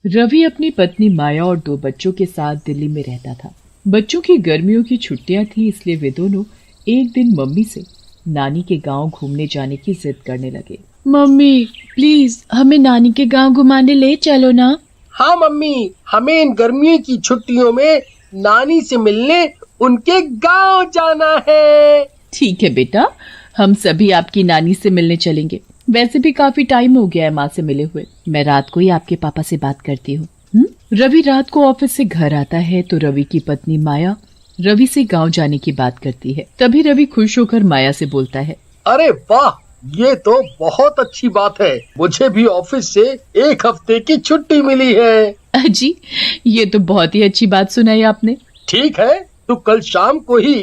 रवि अपनी पत्नी माया और 2 बच्चों के साथ दिल्ली में रहता था। बच्चों की गर्मियों की छुट्टियां थी, इसलिए वे दोनों एक दिन मम्मी से नानी के गांव घूमने जाने की जिद करने लगे। मम्मी प्लीज हमें नानी के गांव घुमाने ले चलो ना। हाँ मम्मी, हमें इन गर्मियों की छुट्टियों में नानी से मिलने उनके गांव जाना है। ठीक है बेटा, हम सभी आपकी नानी से मिलने चलेंगे। वैसे भी काफी टाइम हो गया है माँ से मिले हुए। मैं रात को ही आपके पापा से बात करती हूँ। रवि रात को ऑफिस से घर आता है तो रवि की पत्नी माया रवि से गांव जाने की बात करती है। तभी रवि खुश होकर माया से बोलता है, अरे वाह, ये तो बहुत अच्छी बात है। मुझे भी ऑफिस से 1 हफ्ते की छुट्टी मिली है। अजी, ये तो बहुत ही अच्छी बात सुनाई आपने। ठीक है, तो कल शाम को ही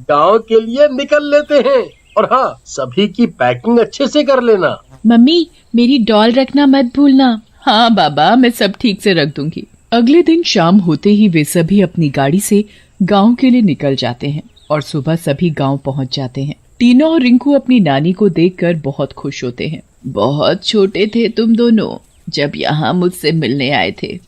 गांव के लिए निकल लेते हैं। और हाँ, सभी की पैकिंग अच्छे से कर लेना। मम्मी, मेरी डॉल रखना मत भूलना। हाँ बाबा, मैं सब ठीक से रख दूंगी। अगले दिन शाम होते ही वे सभी अपनी गाड़ी से गांव के लिए निकल जाते हैं और सुबह सभी गांव पहुंच जाते हैं। टीना और रिंकू अपनी नानी को देखकर बहुत खुश होते हैं। बहुत छोटे थे तुम दोनों जब यहाँ मुझसे मिलने आए थे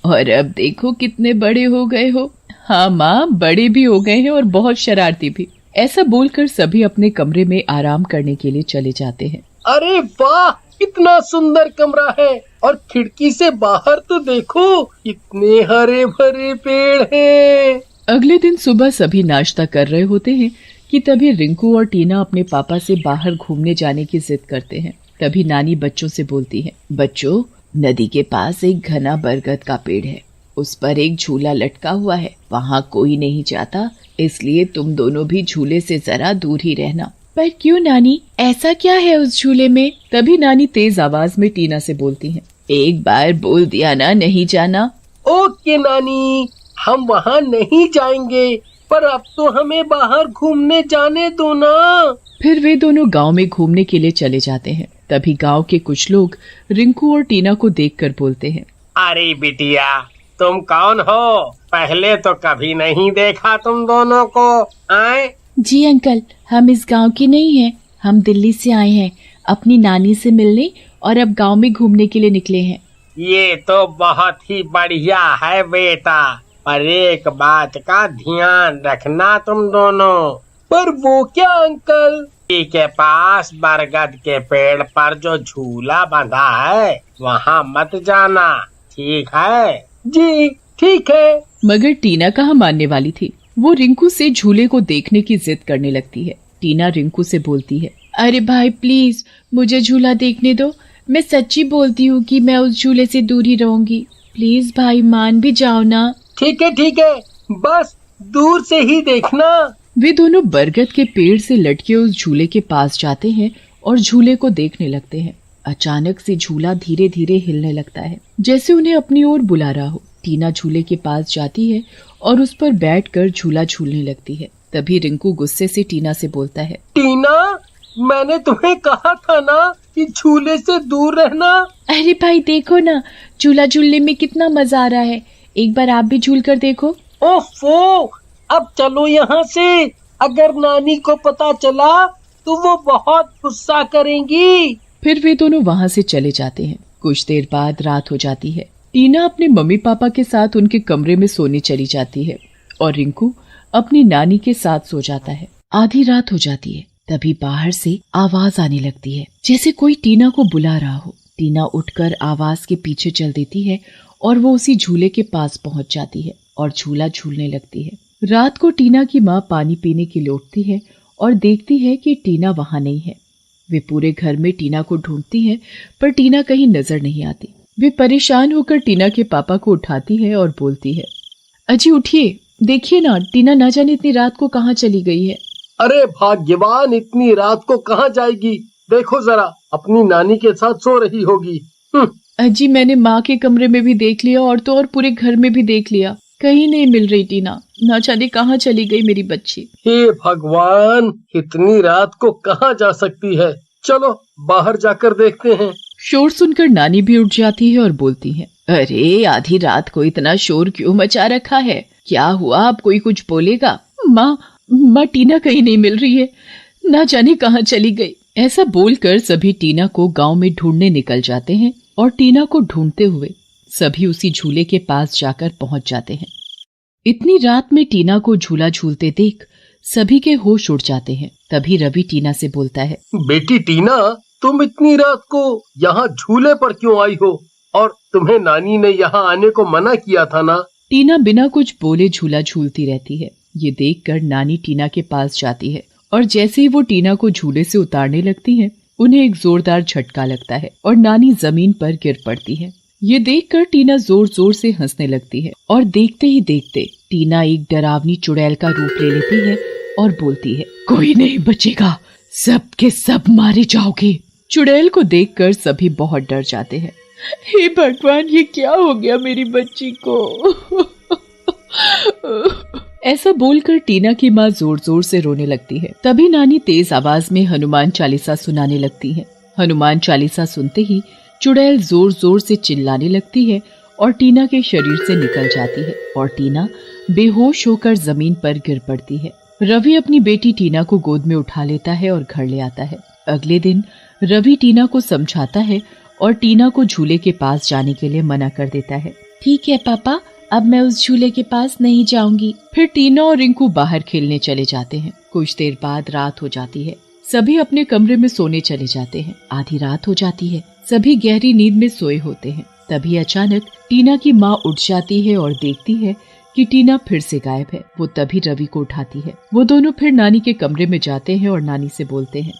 और अब देखो कितने बड़े हो गए हो। हाँ माँ, बड़े भी हो गए हैं और बहुत शरारती भी। ऐसा बोलकर सभी अपने कमरे में आराम करने के लिए चले जाते हैं। अरे वाह, कितना सुंदर कमरा है। और खिड़की से बाहर तो देखो, कितने हरे भरे पेड़ हैं। अगले दिन सुबह सभी नाश्ता कर रहे होते हैं कि तभी रिंकू और टीना अपने पापा से बाहर घूमने जाने की जिद करते हैं। तभी नानी बच्चों से बोलती है, बच्चों, नदी के पास एक घना बरगद का पेड़ है। उस पर एक झूला लटका हुआ है। वहाँ कोई नहीं जाता, इसलिए तुम दोनों भी झूले से जरा दूर ही रहना। पर क्यों नानी, ऐसा क्या है उस झूले में? तभी नानी तेज आवाज में टीना से बोलती है, एक बार बोल दिया ना, नहीं जाना। ओके नानी, हम वहाँ नहीं जाएंगे, पर अब तो हमें बाहर घूमने जाने दो ना। फिर वे दोनों गांव में घूमने के लिए चले जाते हैं। तभी गांव के कुछ लोग रिंकू और टीना को देखकर बोलते हैं, अरे बिटिया, तुम कौन हो? पहले तो कभी नहीं देखा तुम दोनों को। आए? जी अंकल, हम इस गांव के नहीं हैं। हम दिल्ली से आए हैं अपनी नानी से मिलने और अब गांव में घूमने के लिए निकले हैं। ये तो बहुत ही बढ़िया है बेटा, पर एक बात का ध्यान रखना तुम दोनों। पर वो क्या अंकल? के पास बरगद के पेड़ पर जो झूला बंधा है, वहाँ मत जाना, ठीक है? जी ठीक है। मगर टीना कहाँ मानने वाली थी। वो रिंकू से झूले को देखने की जिद करने लगती है। टीना रिंकू से बोलती है, अरे भाई प्लीज मुझे झूला देखने दो। मैं सच्ची बोलती हूँ कि मैं उस झूले से दूर ही रहूंगी। प्लीज भाई, मान भी जाओ ना। ठीक है, बस दूर से ही देखना। वे दोनों बरगद के पेड़ से लटके उस झूले के पास जाते हैं और झूले को देखने लगते हैं। अचानक से झूला धीरे धीरे हिलने लगता है, जैसे उन्हें अपनी ओर बुला रहा हो। टीना झूले के पास जाती है और उस पर बैठकर झूला झूलने लगती है। तभी रिंकू गुस्से से टीना से बोलता है, टीना, मैंने तुम्हें कहा था ना कि झूले से दूर रहना। अरे भाई देखो ना, झूला झूलने में कितना मजा आ रहा है। एक बार आप भी झूल कर देखो। ओफो, अब चलो यहाँ से। अगर नानी को पता चला तो वो बहुत गुस्सा करेंगी। फिर वे दोनों वहाँ से चले जाते हैं। कुछ देर बाद रात हो जाती है। टीना अपने मम्मी पापा के साथ उनके कमरे में सोने चली जाती है और रिंकू अपनी नानी के साथ सो जाता है। आधी रात हो जाती है। तभी बाहर से आवाज आने लगती है, जैसे कोई टीना को बुला रहा हो। टीना उठकर आवाज के पीछे चल देती है और वो उसी झूले के पास पहुंच जाती है और झूला झूलने लगती है। रात को टीना की माँ पानी पीने के लिए उठती है और देखती है कि टीना वहाँ नहीं है। वे पूरे घर में टीना को ढूंढती हैं, पर टीना कहीं नजर नहीं आती। वे परेशान होकर टीना के पापा को उठाती है और बोलती है, अजी उठिए, देखिए ना, टीना न जाने इतनी रात को कहाँ चली गई है। अरे भाग्यवान, इतनी रात को कहाँ जाएगी? देखो जरा, अपनी नानी के साथ सो रही होगी। अजी, मैंने माँ के कमरे में भी देख लिया और तो और पूरे घर में भी देख लिया, कहीं नहीं मिल रही टीना। न जाने कहाँ चली गई मेरी बच्ची। हे भगवान, इतनी रात को कहाँ जा सकती है? चलो बाहर जाकर देखते हैं। शोर सुनकर नानी भी उठ जाती है और बोलती है, अरे आधी रात को इतना शोर क्यों मचा रखा है? क्या हुआ? अब कोई कुछ बोलेगा? माँ टीना कहीं नहीं मिल रही है, ना जाने कहाँ चली गई। ऐसा बोलकर सभी टीना को गांव में ढूंढने निकल जाते हैं और टीना को ढूंढते हुए सभी उसी झूले के पास जाकर पहुंच जाते हैं। इतनी रात में टीना को झूला झूलते देख सभी के होश उड़ जाते हैं। तभी रवि टीना से बोलता है, बेटी टीना, तुम इतनी रात को यहाँ झूले पर क्यों आई हो? और तुम्हें नानी ने यहाँ आने को मना किया था ना? टीना बिना कुछ बोले झूला झूलती रहती है। ये देखकर नानी टीना के पास जाती है और जैसे ही वो टीना को झूले से उतारने लगती है, उन्हें एक जोरदार झटका लगता है और नानी जमीन पर गिर पड़ती है। ये देखकर टीना जोर जोर से हंसने लगती है और देखते ही देखते टीना एक डरावनी चुड़ैल का रूप ले लेती है और बोलती है, कोई नहीं बचेगा, सब के सब मारे जाओगे। चुड़ैल को देखकर सभी बहुत डर जाते हैं। हे भगवान, ये क्या हो गया मेरी बच्ची को? ऐसा बोलकर टीना की माँ जोर जोर से रोने लगती है। तभी नानी तेज आवाज में हनुमान चालीसा सुनाने लगती है। हनुमान चालीसा सुनते ही चुड़ैल जोर जोर से चिल्लाने लगती है और टीना के शरीर से निकल जाती है और टीना बेहोश होकर जमीन पर गिर पड़ती है। रवि अपनी बेटी टीना को गोद में उठा लेता है और घर ले आता है। अगले दिन रवि टीना को समझाता है और टीना को झूले के पास जाने के लिए मना कर देता है। ठीक है पापा, अब मैं उस झूले के पास नहीं जाऊंगी। फिर टीना और रिंकू बाहर खेलने चले जाते हैं। कुछ देर बाद रात हो जाती है। सभी अपने कमरे में सोने चले जाते हैं। आधी रात हो जाती है। सभी गहरी नींद में सोए होते हैं। तभी अचानक टीना की माँ उठ जाती है और देखती है कि टीना फिर से गायब है। वो तभी रवि को उठाती है। वो दोनों फिर नानी के कमरे में जाते हैं और नानी से बोलते हैं,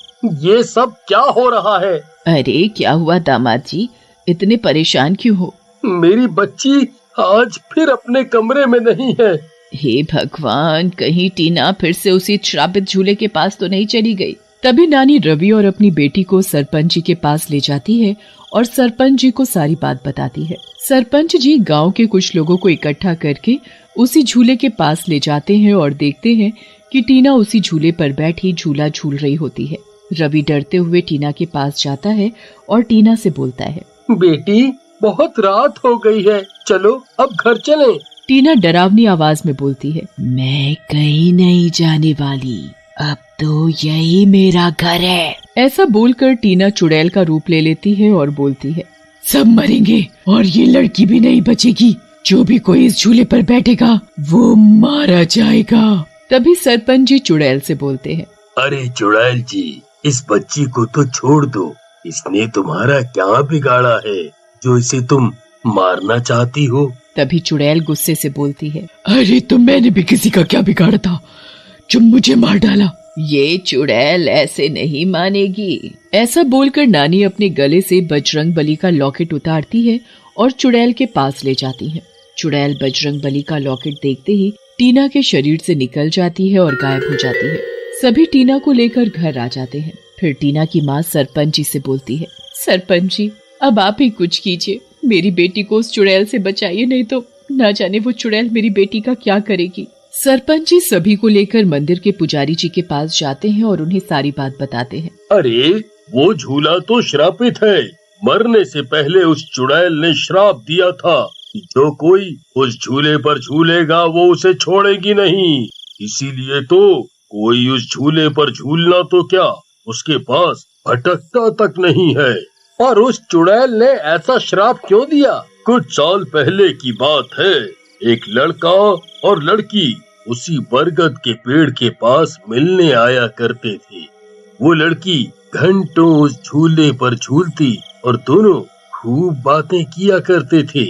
ये सब क्या हो रहा है? अरे क्या हुआ दामाद जी, इतने परेशान क्यों हो? मेरी बच्ची आज फिर अपने कमरे में नहीं है। हे भगवान, कहीं टीना फिर से उसी श्रापित झूले के पास तो नहीं चली गई? तभी नानी रवि और अपनी बेटी को सरपंच जी के पास ले जाती है और सरपंच जी को सारी बात बताती है। सरपंच जी गांव के कुछ लोगों को इकट्ठा करके उसी झूले के पास ले जाते हैं और देखते हैं कि टीना उसी झूले पर बैठी झूला झूल रही होती है। रवि डरते हुए टीना के पास जाता है और टीना से बोलता है, बेटी बहुत रात हो गई है, चलो अब घर चलें। टीना डरावनी आवाज में बोलती है, मैं कहीं नहीं जाने वाली, अब तो यही मेरा घर है। ऐसा बोलकर टीना चुड़ैल का रूप ले लेती है और बोलती है, सब मरेंगे और ये लड़की भी नहीं बचेगी। जो भी कोई इस झूले पर बैठेगा वो मारा जाएगा। तभी सरपंच जी चुड़ैल से बोलते हैं, अरे चुड़ैल जी, इस बच्ची को तो छोड़ दो। इसने तुम्हारा क्या बिगाड़ा है जो इसे तुम मारना चाहती हो? तभी चुड़ैल गुस्से से बोलती है, अरे तो मैंने भी किसी का क्या बिगाड़ा था जो मुझे मार डाला? ये चुड़ैल ऐसे नहीं मानेगी। ऐसा बोलकर नानी अपने गले से बजरंग बली का लॉकेट उतारती है और चुड़ैल के पास ले जाती है। चुड़ैल बजरंग बली का लॉकेट देखते ही टीना के शरीर से निकल जाती है और गायब हो जाती है। सभी टीना को लेकर घर आ जाते हैं। फिर टीना की माँ सरपंच जी से बोलती है, सरपंच जी अब आप ही कुछ कीजिए, मेरी बेटी को उस चुड़ैल से बचाइए, नहीं तो ना जाने वो चुड़ैल मेरी बेटी का क्या करेगी। सरपंच जी सभी को लेकर मंदिर के पुजारी जी के पास जाते हैं और उन्हें सारी बात बताते हैं। अरे वो झूला तो श्रापित है। मरने से पहले उस चुड़ैल ने श्राप दिया था कि जो कोई उस झूले पर झूलेगा वो उसे छोड़ेगी नहीं। इसीलिए तो कोई उस झूले पर झूलना तो क्या, उसके पास भटकता तक नहीं है। और उस चुड़ैल ने ऐसा श्राप क्यों दिया? कुछ साल पहले की बात है। एक लड़का और लड़की उसी बरगद के पेड़ के पास मिलने आया करते थे। वो लड़की घंटों उस झूले पर झूलती और दोनों खूब बातें किया करते थे।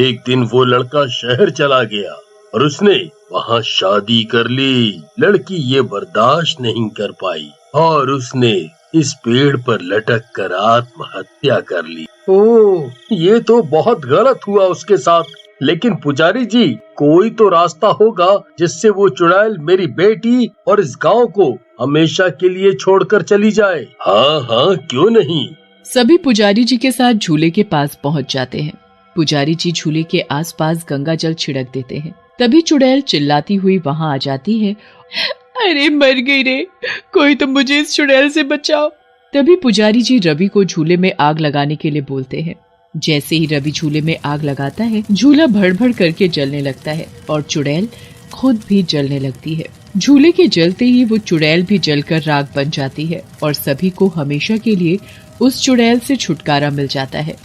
एक दिन वो लड़का शहर चला गया और उसने वहाँ शादी कर ली। लड़की ये बर्दाश्त नहीं कर पाई और उसने इस पेड़ पर लटक कर आत्महत्या कर ली। ओह, ये तो बहुत गलत हुआ उसके साथ। लेकिन पुजारी जी, कोई तो रास्ता होगा जिससे वो चुड़ैल मेरी बेटी और इस गांव को हमेशा के लिए छोड़कर चली जाए। हाँ हाँ, क्यों नहीं। सभी पुजारी जी के साथ झूले के पास पहुंच जाते हैं। पुजारी जी झूले के आसपास गंगा जल छिड़क देते हैं। तभी चुड़ैल चिल्लाती हुई वहां आ जाती है, अरे मर गई रे, कोई तो मुझे इस चुड़ैल से बचाओ। तभी पुजारी जी रवि को झूले में आग लगाने के लिए बोलते हैं। जैसे ही रवि झूले में आग लगाता है, झूला भड़-भड़ करके जलने लगता है और चुड़ैल खुद भी जलने लगती है। झूले के जलते ही वो चुड़ैल भी जलकर राख बन जाती है और सभी को हमेशा के लिए उस चुड़ैल से छुटकारा मिल जाता है।